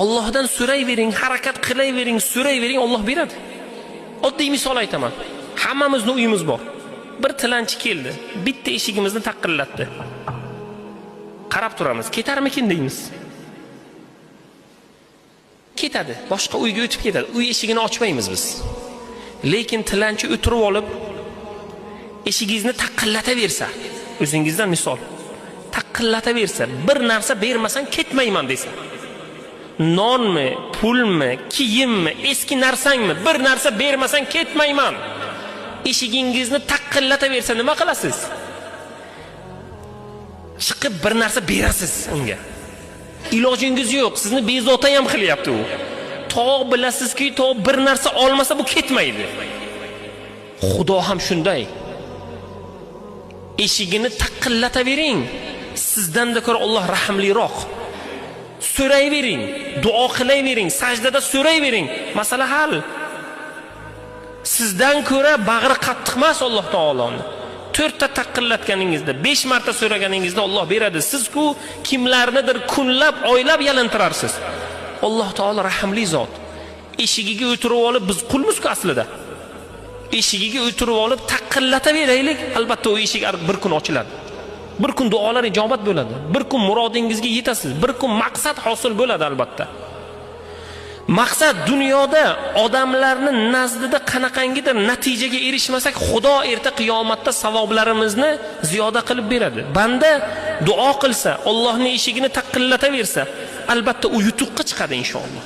Allohdan so'rayvering, harakat qilavering, so'rayvering, Alloh beradi. Oddiy misol aytaman. Hammamizning uyimiz bor. Bir tilanchi keldi, bitta eshigimizni taqillatdi. Qarab turamiz, ketarmikin deymiz. Ketadi, boshqa uyga o'tib ketadi. Uy eshigini ochmaymiz biz. Lekin tilanchi o'tirib olib, eshigingizni taqillataversa, o'zingizdan misol, taqillataversa, bir narsa bermasang ketmayman desa. Nonmi, pulmi, kiyimmi, eski narsangmi, bir narsa bermasang ketmayman. Eshigingizni taqillataversa nima qilasiz? Chiqib bir narsa berasiz unga. Ilojingiz yo'q, sizni bezovta ham qilyapti u. To bilasizki, to bir narsa olmasa bu ketmaydi. Xudo ham shunday. Eshigini taqillatavering. Sizdan-da ko'ra Alloh rahimliroq. So'rayvering, duo qilavering, sajdada so'rayvering. Masala hal. Sizdan ko'ra bag'ri qattiq emas Alloh taoloni. 4 ta taqillatganingizda, 5 marta so'raganingizda Alloh beradi. Siz-ku kimlarnidir kunlab, oylab yalintirarsiz. Alloh taolo rahimli zot. Eshigiga o'tirib olib, biz qulmiz-ku aslida. Eshigiga o'tirib olib taqillataveraylik, albatta o eshik bir kun ochiladi. Bir kun duolar ijobat bo'ladi. Bir kun murodingizga yetasiz. Bir kun maqsad hosil bo'ladi albatta. Maqsad dunyoda odamlarni nazdida qanaqangidir natijaga erishmasak, Xudo erta qiyomatda savoblarimizni ziyoda qilib beradi. Banda duo qilsa, Allohning eshigini taqillataversa, albatta u yutuqqa chiqadi inshaalloh.